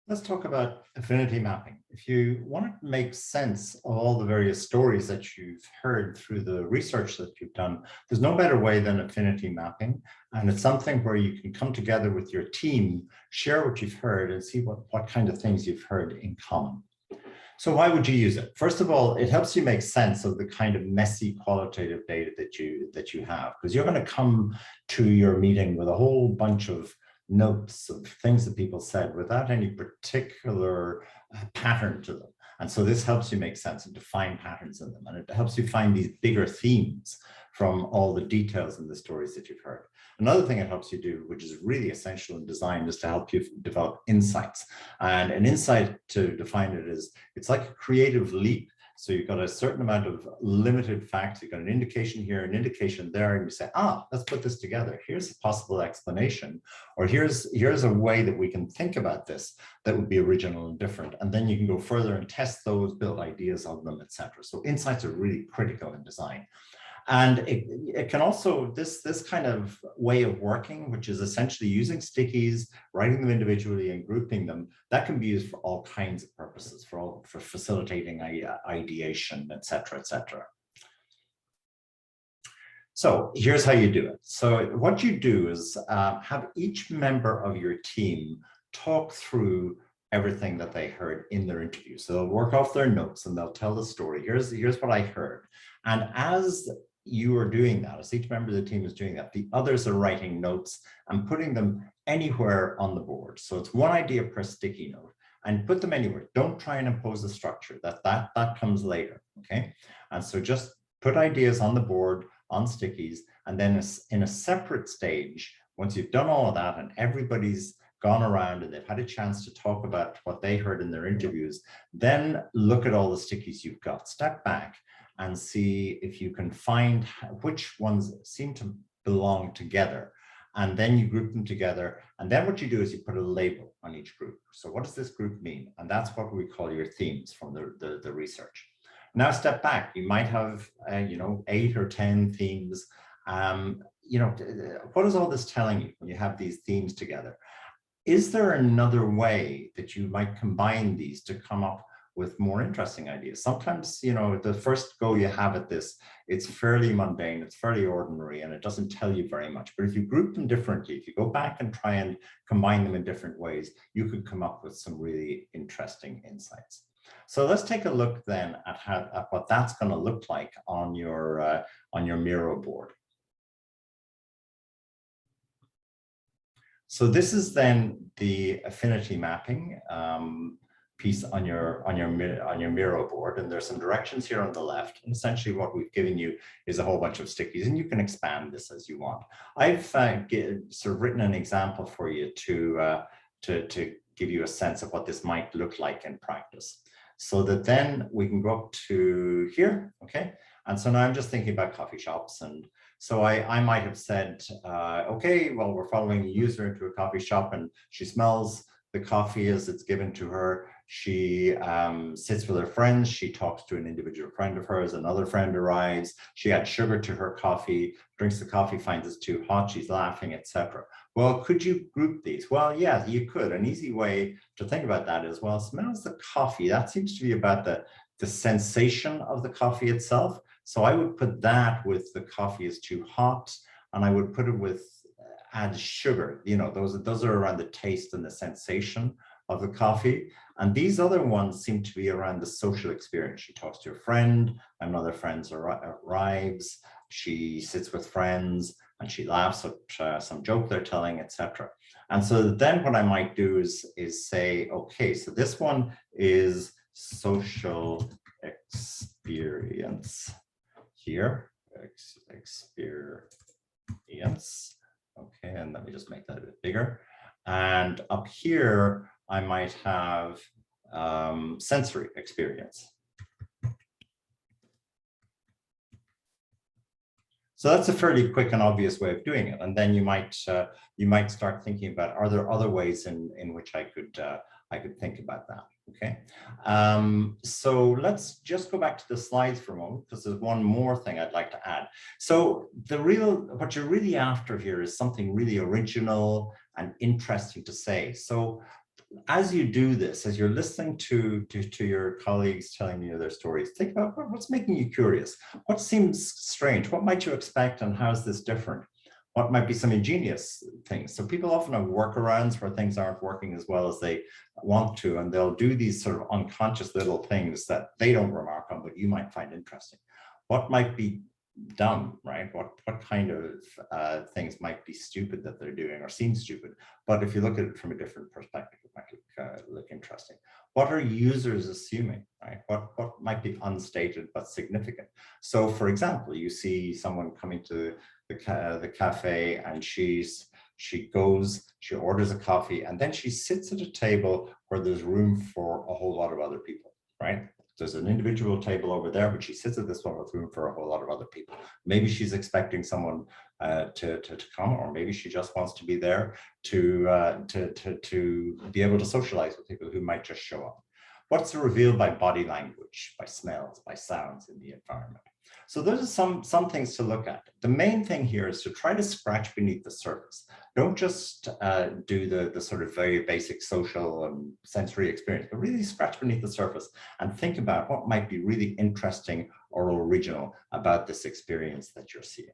Let's talk about affinity mapping. If you want to make sense of all the various stories that you've heard through the research that you've done, there's no better way than affinity mapping. And it's something where you can come together with your team, share what you've heard, and see what kind of things you've heard in common. So why would you use it? First of all, it helps you make sense of the kind of messy qualitative data that you have, because you're going to come to your meeting with a whole bunch of notes of things that people said without any particular pattern to them. And so this helps you make sense and define patterns in them. And it helps you find these bigger themes from all the details in the stories that you've heard. Another thing it helps you do, which is really essential in design, is to help you develop insights. And an insight, to define it, is it's like a creative leap. So you've got a certain amount of limited facts, you've got an indication here, an indication there, and you say, let's put this together. Here's a possible explanation, or here's a way that we can think about this that would be original and different. And then you can go further and test those, build ideas of them, etc. So insights are really critical in design. And it can also, this kind of way of working, which is essentially using stickies, writing them individually and grouping them, that can be used for all kinds of purposes, for facilitating ideation, et cetera, et cetera. So here's how you do it. So what you do is have each member of your team talk through everything that they heard in their interview. So they'll work off their notes and they'll tell the story. Here's what I heard. And as you are doing that, as each member of the team is doing that, the others are writing notes and putting them anywhere on the board. So it's one idea per sticky note, and put them anywhere. Don't try and impose a structure. That comes later, okay? And so just put ideas on the board, on stickies, and then in a separate stage, once you've done all of that and everybody's gone around and they've had a chance to talk about what they heard in their interviews, then look at all the stickies you've got. Step back and see if you can find which ones seem to belong together. And then you group them together. And then what you do is you put a label on each group. So what does this group mean? And that's what we call your themes from the research. Now step back. You might have 8 or 10 themes. What is all this telling you when you have these themes together? Is there another way that you might combine these to come up with more interesting ideas? Sometimes, the first go you have at this, it's fairly mundane, it's fairly ordinary, and it doesn't tell you very much. But if you group them differently, if you go back and try and combine them in different ways, you could come up with some really interesting insights. So let's take a look then at what that's going to look like on your Miro board. So this is then the affinity mapping piece on your Miro board, and there's some directions here on the left. And essentially, what we've given you is a whole bunch of stickies, and you can expand this as you want. I've sort of written an example for you to give you a sense of what this might look like in practice, so that then we can go up to here, okay? And so now I'm just thinking about coffee shops, and so I might have said, okay, well, we're following a user into a coffee shop, and she smells the coffee as it's given to her. She sits with her friends. She talks to an individual friend of hers. Another friend arrives. She adds sugar to her coffee, drinks the coffee, finds it's too hot. She's laughing, etc. Well, could you group these? Well, yeah, you could. An easy way to think about that is, well, smells the coffee. That seems to be about the sensation of the coffee itself. So I would put that with the coffee is too hot, and I would put it with add sugar. Those are around the taste and the sensation of the coffee. And these other ones seem to be around the social experience. She talks to a friend, another friend arrives, she sits with friends, and she laughs at some joke they're telling, etc. And so then what I might do is say, okay, so this one is social experience here, experience. Okay, and let me just make that a bit bigger. And up here, I might have sensory experience. So that's a fairly quick and obvious way of doing it. And then you might start thinking about, are there other ways in which I could think about that? Okay, so let's just go back to the slides for a moment, because there's one more thing I'd like to add. So what you're really after here is something really original and interesting to say. So as you do this, as you're listening to your colleagues telling you their stories, think about what's making you curious. What seems strange? What might you expect, and how is this different? What might be some ingenious things? So people often have workarounds where things aren't working as well as they want to, and they'll do these sort of unconscious little things that they don't remark on, but you might find interesting. What might be dumb, right? What kind of things might be stupid that they're doing or seem stupid? But if you look at it from a different perspective, it might look interesting. What are users assuming, right? What might be unstated but significant? So, for example, you see someone coming to the cafe, and she orders a coffee, and then she sits at a table where there's room for a whole lot of other people, right? There's an individual table over there, but she sits at this one with room for a whole lot of other people. Maybe she's expecting someone to come, or maybe she just wants to be there to be able to socialize with people who might just show up. What's revealed by body language, by smells, by sounds in the environment? So those are some things to look at. The main thing here is to try to scratch beneath the surface. Don't just do the sort of very basic social and sensory experience, but really scratch beneath the surface and think about what might be really interesting or original about this experience that you're seeing.